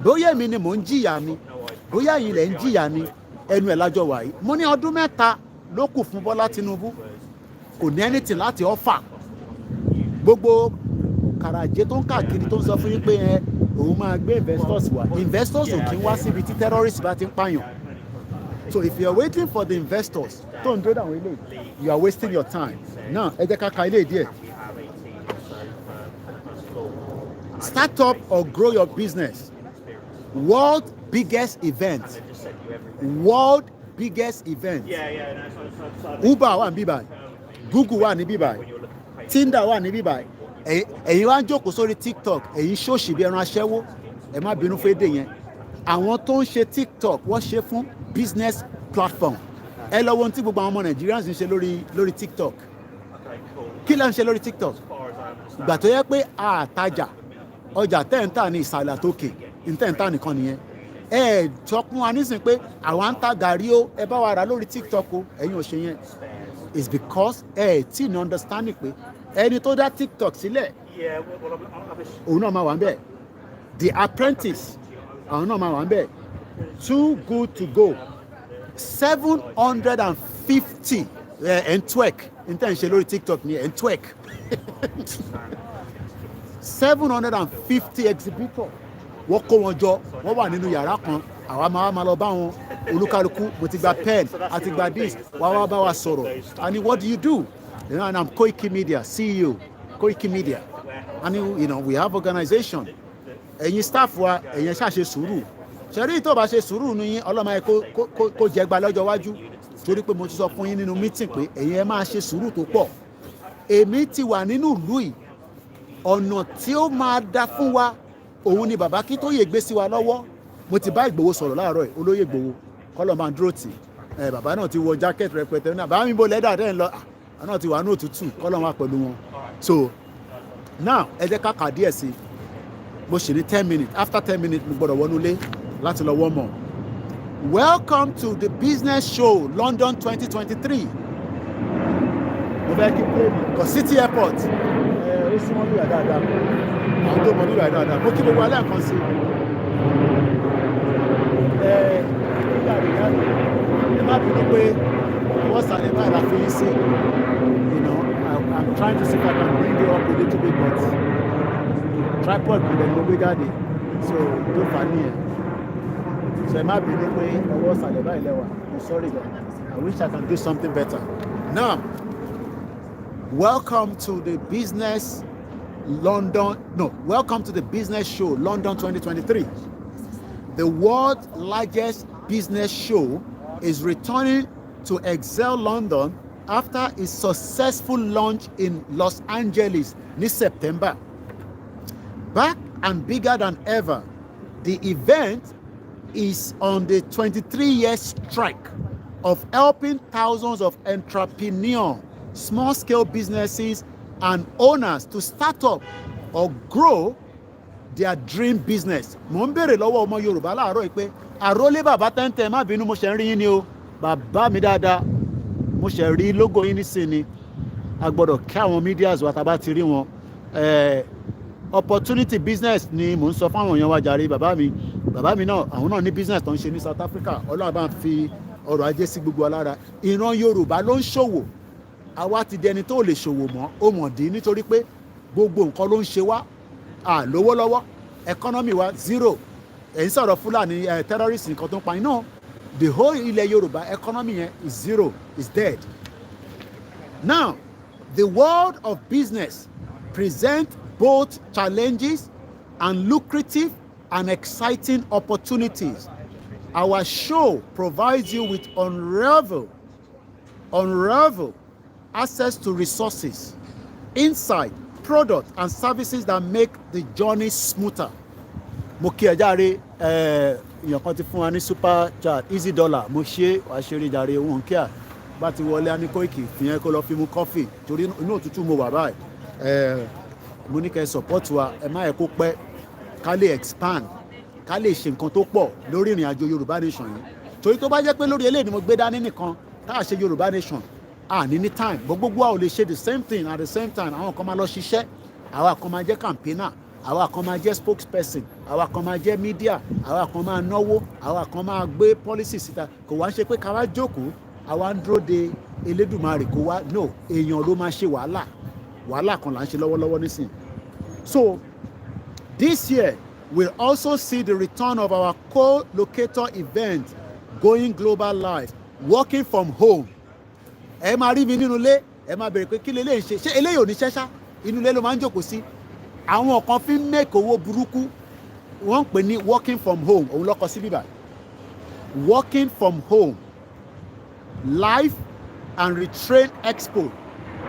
Bóyá èmi ni mò ń jìyà ni bóyá ẹ̀yin lẹ̀ ń jìyà ni ẹnu ẹ̀ lájọ wà yìí. Mo ní ọdún 3 ló kù fún Bọ́lá Tinubu kò ní anything láti offer. Gbogbo kàràjé tó ń káàkiri tó ń sọ fún yín pé òun máa gbé investors wá investors ò kí ń wá síbi tí terrorists bá ti ń pààyàn. So if you are waiting for the investors tó ń dúró dáwọn ilé you are wasting your time. Now ẹ jẹ́ ká ka ilé díẹ̀. Start up or grow your business. World biggest event. World biggest event. Uber wà ní bíbáyìí, Google wà ní bíbáyìí, Tinder wà ní bíbáyìí. Ẹ̀yin wá ń jókòó sórí TikTok ẹ̀yin ṣóòṣì bí ẹran aṣẹ́wó ẹ má bínú fún èdè yẹn. Àwọn tó ń ṣe TikTok wọ́n ṣe fún business platform. Ẹ lọ wo ohun tí gbogbo àwọn ọmọ Nigerians ń ṣe lórí TikTok. Kí ló ń ṣe lórí TikTok? Ìgbà tó yẹ pé àtajà ọjà tẹ́ǹtà ní ìsàlẹ̀ àtòkè ìtẹ́ǹtà nìkan nìyẹn. Ẹ tọkùn wa nísìnyí pé àwa ń ta gàrí o ẹ bá wa rà lórí TikTok o ẹ̀yin ò ṣe yẹn. It's because tí ní understanding pé ẹni tó dá TikTok sílẹ̀ òun náà máa wà ń bẹ̀. The Apprentice àwọn náà máa wà ń bẹ̀. Too good to go 750 and twerk intan ṣe lórí TikTok ni and twerk 750 exhibitor wọ́n kó wọn jọ wọ́n wà nínú yàrá kan àwa máa lọ bá wọn olúkálukú mo ti gba pen àti gba dis wá bá wa sọ̀rọ̀ and what do you do? And I'm KOIKIMEDIA CEO KOIKIMEDIA and we have organization. Ẹ̀yin staff wa ẹ̀yin ṣàṣe sùúrù ṣẹ̀rí tó bá ṣe sùúrù ní yín ọlọ́mọ ẹ kó jẹgba lọ́jọ́ wájú torí pé mo ti sọ fún yín nínú meeting pé ẹ̀yin ẹ máa ṣe sùúrù tó pọ̀. Èmi ti wà nínú ìlú yìí ọ̀nà tí ó máa da fún wa òun ni bàbá kí tó yè gbé sí wa lọ́wọ́. Mo ti bá Ìgbòho sọ̀rọ̀ láàárọ̀ yìí olóyè Ìgbòho kọ́lọ̀ máa dúró tì bàbá náà ti wọ jacket rẹpẹtẹ náà bàbá mi bó lẹ́dà dẹ́n lọ náà ti wà ní òtútù kọ́lọ̀ wà pẹ̀lú wọn. So now ẹ jẹ́ ká kà díẹ̀ sí i mo ṣì ní 10 minutes after 10 minutes mo gbọ́dọ̀ wọnú ilé láti lọ wọ́n mọ̀. Welcome to the business show London 2023. mo fẹ́ kí plane because City Airport ó súnmọ́ nígbà dáadáa àwọn tó mọ nígbà dáadáa mo kí gbogbo alẹ́ kan sí nígbà rẹ̀ ẹ má bínú pé wọ́n sàlẹ̀ báyìí la fi yín sí I'm trying to see if I can bring you up a little bit but tripod mi lẹ́nu gbé jáde so tó fà á nìyẹn so ẹ má bínú pé ọwọ́ sàlẹ̀ báyìí lẹ́wà I'm sorry but I wish I can do something better. Now, welcome to the business welcome to the business show London 2023. The world's largest business show is returning to Excel London after its successful launch in Los Angeles this September. Back and bigger than ever, the event is on the 23-year strike of helping thousands of entrepreneurs, small-scale businesses, and owners to start up or grow their dream business. Mo ń bèrè lọ́wọ́ ọmọ Yorùbá láàárọ̀ yìí pé àrólé bàbá tẹ́ntẹ́ má bínú mo ṣe ń rí yín ni o bàbá mi dáadáa mo ṣe rí lógo yín nísìnyí a gbọ́dọ̀ kí àwọn medias wa tá bá ti rí wọn opportunity business ni mò ń sọ fún àwọn èèyàn wa jàre bàbá mi náà àwọn náà ní business tó ń ṣe ní South Africa Ọlọ́run bá ń fi ọrọ̀ ajé sí gbogbo alára ìran Yorùbá ló ń ṣòwò àwa ti dẹni tó lè ṣòwò mọ́ ó mọ̀ dín nítorí pé gbogbo nǹkan ló ń ṣe wá lówó lọ́wọ́ economy wa zero ẹ̀yin sọ̀rọ̀ Fúlàní terrorist nǹkan tó ń pa iná the whole ilẹ̀ Yorùbá economy yẹn is zero is dead. Now the world of business presents both challenges and lucrative and exciting opportunities. Our show provides you with unrivaled access to resources, insight, products, and services that make the journey smoother. Mo kí ẹ jàre èèyàn kan ti fún wa ní super chat easy dollar mo ṣe àṣírí jàre òun kíá bá ti wọlé ní Koiki fìyẹn kó lọ fi mu coffee torí inú òtútù mo wà báyìí mo ní kẹ́ support wa ẹ má yẹ kó pẹ́ ká lè expand ká lè ṣe nǹkan tó pọ̀ lórí ìrìn àjò Yorùbá nation yìí torí tó bá jẹ́ pé lórí eléyìí ni mo gbé dání nìkan tá a ṣe Yorùbá nation ní time gbogbo wa ò lè ṣe the same thing at the same time àwọn kan máa lọ ṣiṣẹ́ àwa kan máa jẹ́ campaigner àwa kan máa jẹ́ spokesperson àwa kan máa jẹ́ media àwa kan máa náwó àwa kan máa gbé policy síta kò wá ń ṣe pé ká wá jókòó àwa ń dúró de Elédùmarè kó wá no èèyàn ló máa ṣe wàhálà kan là ń ṣe lọ́wọ́lọ́wọ́ nísìnyí. So this year we'll also see the return of our co-locator event going global live working from home. Ẹ máa rí mi nínú ilé ẹ máa bèrè pé kí lè ń ṣe eléyìí ò ní ṣẹ́ṣá inú ilé ló máa ń jókòó sí àwọn kan fi ń make owó burúkú wọ́n ń pè ní working from home òun lọ́kọ sí bíbá working from home live and retrain expo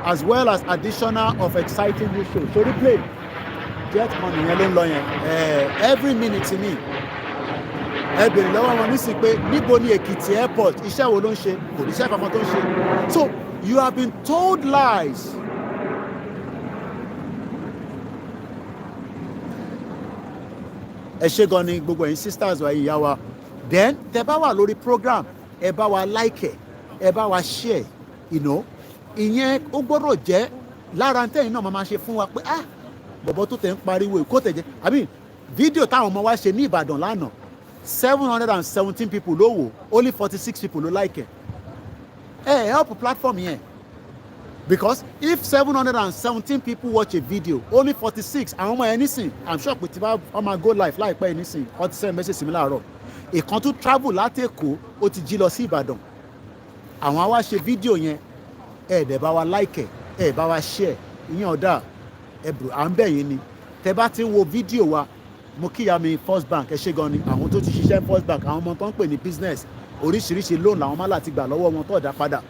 as well as additional of exciting new shows sórí play jet money yẹn ló ń lọ yẹn every minute ni ẹ bèrè lọ́wọ́ wọn nísìnyí pé níbo ni Èkìtì airport iṣẹ́ wo ló ń ṣe kò ní iṣẹ́ kankan tó ń ṣe so you have been told lies. Ẹ ṣé gan ni gbogbo ẹ̀yin sisters wa ìyá wa then tẹ bá wà lórí program ẹ bá wa like ẹ bá wa share ìyẹn ó gbọ́dọ̀ jẹ́ lára tẹ́yìn náà máa ṣe fún wa pé bọ̀bọ̀ tó tẹ̀ ń pariwo kó tẹ̀ jẹ́ fídíò táwọn ọmọ wa ṣe ní Ìbàdàn lánàá 717 people ló wò only 46 people ló like help platform yẹn because if 717 people watch a video only 46 àwọn ọmọ yẹn nísìn I'm sure pé tí bá ọmọ go live láìpẹ́ yìí nísìn wọ́n ti send message sí mi láàárọ̀ ìkan tún travel láti Èkó ó ti jí lọ sí Ìbàdàn àwọn á wá ṣe fídíò yẹn dẹ̀ bá wa like bá wa share ìyẹn ọ̀dà à ń bẹ̀ yín ni tẹ bá ti ń wo fídíò wa mo kíyà mi First Bank ẹ ṣé gan ni àwọn tó ti ṣiṣẹ́ First Bank àwọn ọmọ tó ń pè ní business oríṣiríṣi loan làwọn má láti gbà lọ́wọ́ wọn tó dá padà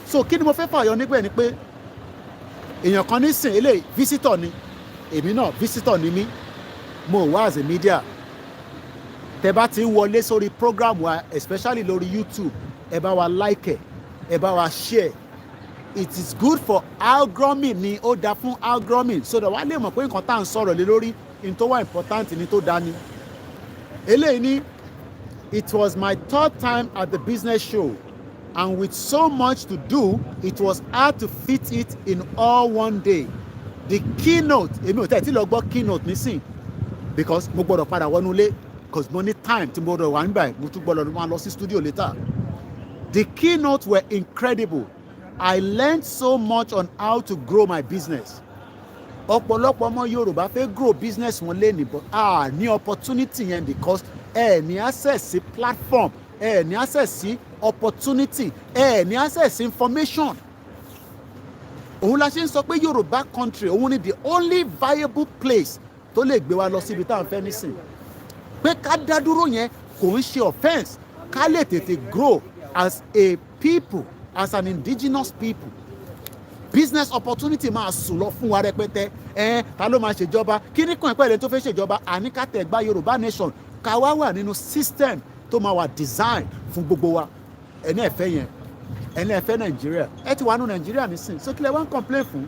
so kí ni mo fẹ́ fàyọ nígbẹ̀ ni pé èèyàn kan nísìn eléyìí visitor ni èmi náà visitor ni mí mo wá as a media tẹ bá ti ń wọlé sórí program wa especially lórí YouTube ẹ bá wa like ẹ bá wa share it is good for algorithm ni ó dá fún algorithm so that wàá lè mọ̀ pé nǹkan tá à ń sọ̀rọ̀ lé lórí in tó wà important ni tó dání eléyìí ni it was my third time at the business show And with so much to do, it was hard to fit it in all one day. The keynote, èmi ò tẹ̀ tí lọ gbọ́ keynote nísìn because mo gbọ́dọ̀ padà wọnú ilé because mo ní time tí mo gbọ́dọ̀ wà nígbà mo tún gbọ́dọ̀ máa lọ sí studio later. The keynotes were incredible. I learned so much on how to grow my business. Ọ̀pọ̀lọpọ̀ ọmọ Yorùbá fẹ́ grow business wọn lénìí but ní opportunity yẹn because ní access sí platform ní access sí opportunity ní access sí information. Òun la ṣe ń sọ pé Yorùbá country òun ni the only viable place tó lè gbé wa lọ síbi tá à ń fẹ́ nísìn. Pé ká dá dúró yẹn kò ń ṣe offence ká lè tètè grow as a people, as an indigenous people. Business opportunity máa sùn lọ fún wa rẹpẹtẹ ta ló máa ṣèjọba kí ní kàn pẹ́ẹ́lẹ́ tó fẹ́ ṣèjọba àníkàtẹ̀ gba Yorùbá nation ká wá wà nínú system tó máa wà design fún gbogbo wa ẹni ẹ̀fẹ́ yẹn ẹni ẹ̀fẹ́ Nàìjíríà ẹ ti wà nù Nàìjíríà nísìn so kí lẹ wá ń complain fún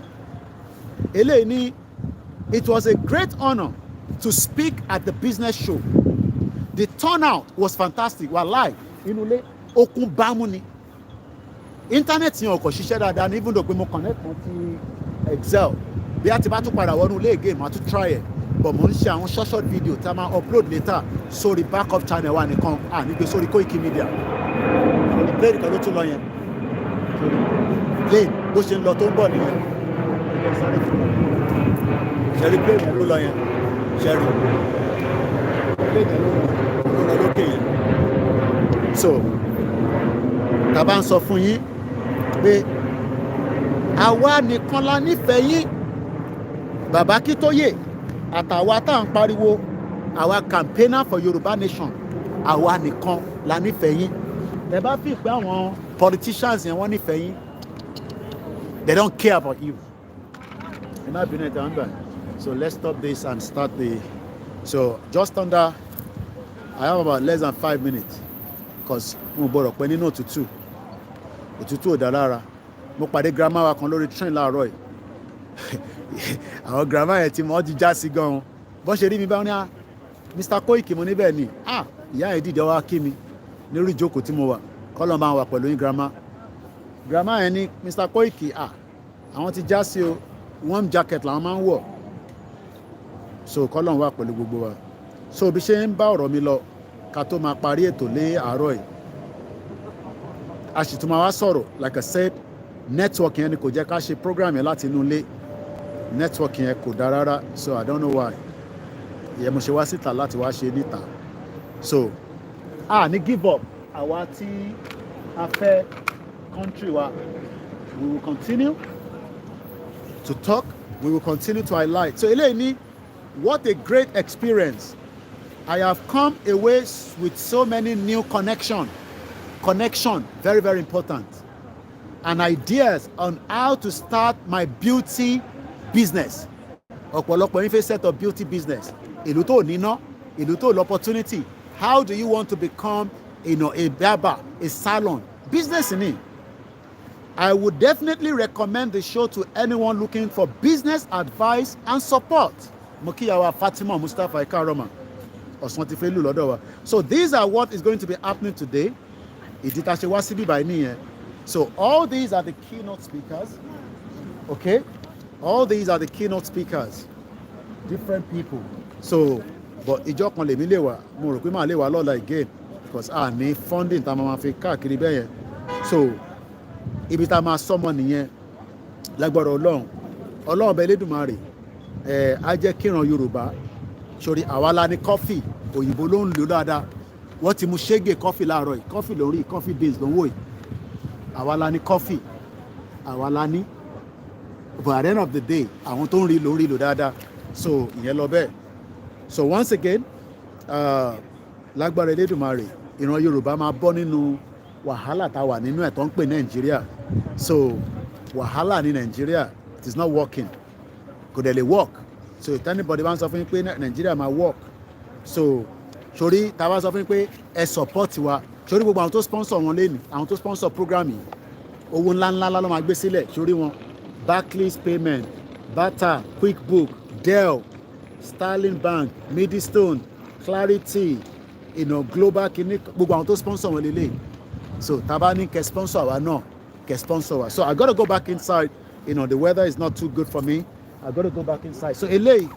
eléyìí ní it was a great honour to speak at the business show. The turnout was fantastic wàláì inú ilé okun bámú ni internet yẹn ọkọ̀ ṣiṣẹ́ dáadáa ní even though pé mo connect mọ́ ti Excel bí a ti bá tún padà wọnú ilé again màá tún try ẹ̀ but mo ń ṣe àwọn short video tá a máa upload later sórí backup channel wa nìkan nígbè sórí KOIKIMEDIA sórí plane kan ló tún lọ yẹn sórí plane bó ṣe ń lọ tó ń bọ̀ nìyẹn ṣẹ́rí plane yẹn ló lọ yẹn ṣẹ́rí plane yẹn ló lọ lókè yẹn so tá a bá ń sọ fún yín pé àwa nìkan la nífẹ̀ẹ́ yín bàbá Akíntóyè àtàwa tá à ń pariwo àwa campaigner for Yorùbá nation àwa nìkan la nífẹ̀ẹ́ yín ẹ bá fi pé àwọn politicians yẹn wọ́n nífẹ̀ẹ́ yín they don't care about you ẹ má bínú ẹ̀ta ń gbà so let's stop this and start the so just under I have about less than 5 minutes because mo gbọ́dọ̀ pẹ́ nínú òtútù ò dá lára mo pàdé grandma wa kan lórí train láàárọ̀ yìí àwọn grandma yẹn tí mo ti já sí gan-an bọ́n ṣe rí mi bá wọn ní Mr. Koiki mo níbẹ̀ ni ìyá yẹn dìde wá kí mi lórí ìjókòó tí mo wà kọ́lọ́ máa wà pẹ̀lú yín grandma yẹn ní Mr. Koiki àwọn ti já sí o warm jacket làwọn máa ń wọ̀ so kọ́lọ́ wà pẹ̀lú gbogbo wa so bí ṣe ń bá ọ̀rọ̀ mi lọ ká tó máa parí ètò lé àárọ̀ yìí a sì tún máa wá sọ̀rọ̀ like I said network yẹn ni kò jẹ́ ká ṣe program yẹn láti inú ilé network yẹn kò dá rárá so I don't know why ìyẹn mo ṣe wá síta láti wá ṣe níta so ní give up àwa tí a fẹ́ country wa we will continue to talk we will continue to highlight so eléyìí ní what a great experience I have come away with so many new connection very very important and ideas on how to start my beauty business ọ̀pọ̀lọpọ̀ yín fẹ́ set up beauty business ìlú tó níná ìlú tó l'opportunity how do you want to become a barber a salon business ni I would definitely recommend the show to anyone looking for business advice and support mo kíyàwó Fatima Mustapha Ikaroma ọ̀sán ti fẹ́ lù lọ́dọ̀ wa so these are what is going to be happening today ìdí tá a ṣe wá síbí báyìí nìyẹn so all these are the keynote speakers okay all these are the keynote speakers different people so but ìjọ kan lèmi lè wà mo rò pé màá lè wà lọ́la again because a ní funding tá a máa fi káàkiri bẹ́ẹ̀ yẹn so ibi tá a máa sọmọ nìyẹn lágbára ọlọ́run bẹ́ẹ̀ Elédùmarè á jẹ́ kíran Yorùbá sórí àwa la ní kọfì òyìnbó ló ń lò dáadáa wọ́n ti mu ṣége kọfì láàárọ̀ yìí kọfì lórí kọfì beans ló ń wò yìí àwa la ní kọfì àwa la ní but at the end of the day àwọn tó ń rí lò dáadáa so ìyẹn lọ bẹ́ẹ̀ so once again lágbára Elédùmarè ìran Yorùbá máa bọ́ nínú wàhálà tá a wà nínú ẹ̀ tó ń pè Nàìjíríà so wàhálà ní Nàìjíríà it is not working kò dẹ̀ lè work so if anybody bá ń sọ fún yín pé Nàìjíríà máa work so sórí tá a bá sọ fún yín pé ẹ support wa sórí gbogbo àwọn tó sponsor wọn lẹ́nu àwọn tó sponsor program yìí owó ńláńlá ló máa gbé sílẹ̀ sórí wọn Barclays Payment Bata QuickBook Dell Sterling Bank Midstone Clarity Global kìíní gbogbo àwọn tó sponsor wọn lélẹ̀ So tabani ke sponsor wa no, ke sponsor wa. So I got to go back inside. You know, the weather is not too good for me. I got to go back inside. So eléyìí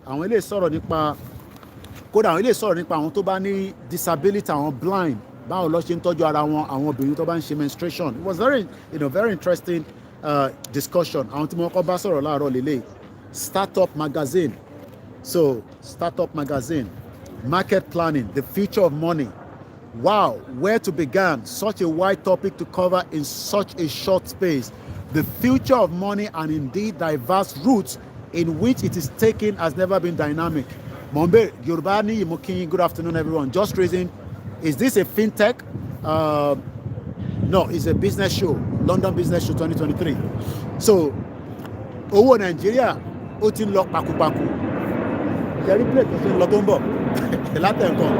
àwọn eléyìí sọ̀rọ̀ nípa kódà àwọn eléyìí sọ̀rọ̀ nípa àwọn tó bá ní disability, àwọn blind, báwo ló ṣe ń tọ́jú ara wọn, àwọn obìnrin tó bá ń ṣe menstruation. It was very, very interesting discussion. Àwọn tí mo kọ́ bá sọ̀rọ̀ láàárọ̀ lélẹ̀. Startup magazine. So startup magazine, market planning, the future of money. Wow, where to begin? Such a wide topic to cover in such a short space. The future of money and indeed diverse routes in which it is taken has never been dynamic. Mombe, Yoruba ni Imokin, good afternoon everyone. Just raising, is this a fintech? No, it's a business show, London Business Show 2023. So, owó Nigeria, ó ti ń lọ pakupaku. Jerry plate tó ń lọ tó ń bọ̀. Látẹ̀ nǹkan.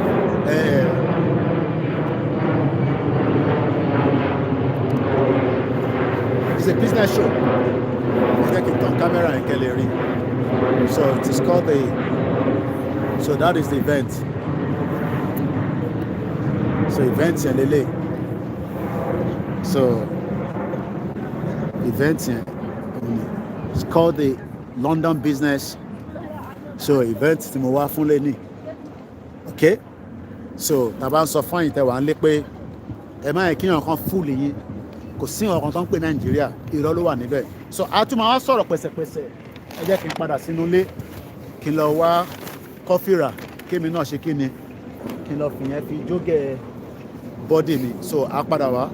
It's a business show. Check it on camera and gallery. So it is called so that is the event. So events in Lele. So events in it's called the London Business. So events tí mo wá fún lẹ́ni. Okay? So tàbá ń sọ fún àyìntẹ́ wà ń lé pé ẹ má yẹ kí èèyàn kan fúlù yín. Kò sí ọ̀kan tó ń pè Nàìjíríà, irọ́ ló wà níbẹ̀. So a tún máa wá sọ̀rọ̀ pẹ̀sẹ̀pẹ̀sẹ̀. Ẹ jẹ́ kí n padà sínú ilé, kí n lọ wá kọfí rà, kémi náà ṣe kí ni, kí n lọ fìyẹn fi jógẹ̀ bọ́dì mi. So a padà wá.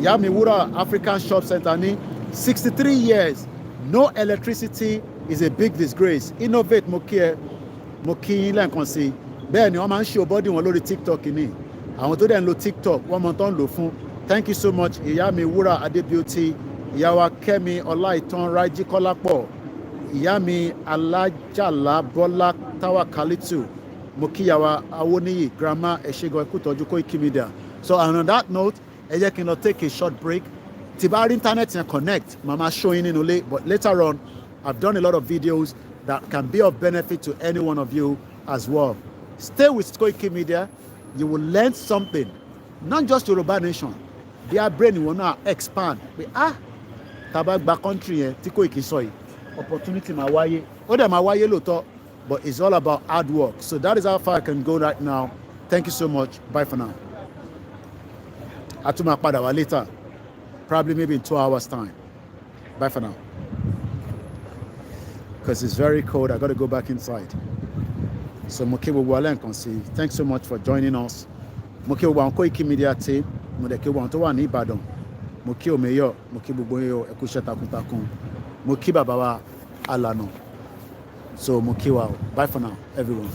Ìyá mi wúrà African Shop Center ní 63 years, no electricity is a big disgrace. Innovate mo kí yín lẹ́ẹ̀kan sí. Bẹ́ẹ̀ ni wọ́n máa ń ṣe bọ́dì wọn lórí TikTok ni. Àwọn tó dẹ̀ ń lo TikTok, wọ́n mọ tó ń lò fún. Thank you so much, ìyá mi wúrà Adébíọ́tì, ìyá wa Kẹ́mi Ọláìtàn Rájí Kọ́lápọ̀, ìyá mi Alájàlá Bọ́lá Táwàkálítù, mo kí ìyá wa Awóníyì grandma ẹ̀ṣẹ̀gọ̀ ẹ̀kú tọ́jú KOIKIMEDIA. So on that note, ẹ jẹ́ kí n lọ take a short break. Tí bá rí internet yẹn connect, màmá show yín nínú ilé, but later on, I've done a lot of videos that can be of benefit to any one of you as well. Stay with KOIKIMEDIA. You will learn something, not just Yoruba Nation. Their brain will now expand. Taba gba country yẹn tí Koiki sọ yìí, opportunity máa wáyé. Ó dẹ̀ máa wáyé lóòótọ́, but it's all about hard work. So that is how far I can go right now. Thank you so much. Bye for now. A tún máa padà wá later, probably maybe in 2 hours time. Bye for now. Because it's very cold, I got to go back inside. So mo kí gbogbo alẹ́ nǹkan sí. Thanks so much for joining us. Mo kí gbogbo àwọn KOIKIMEDIA team. Mo dẹ̀ kí gbogbo àwọn tó wà ní Ìbàdàn. Mo kí Òmeyọ̀, mo kí gbogbo yín ẹ kú iṣẹ́ takuntakun. Mo kí bàbá wa Alànà. So mo kí wa o. Bye for now, everyone.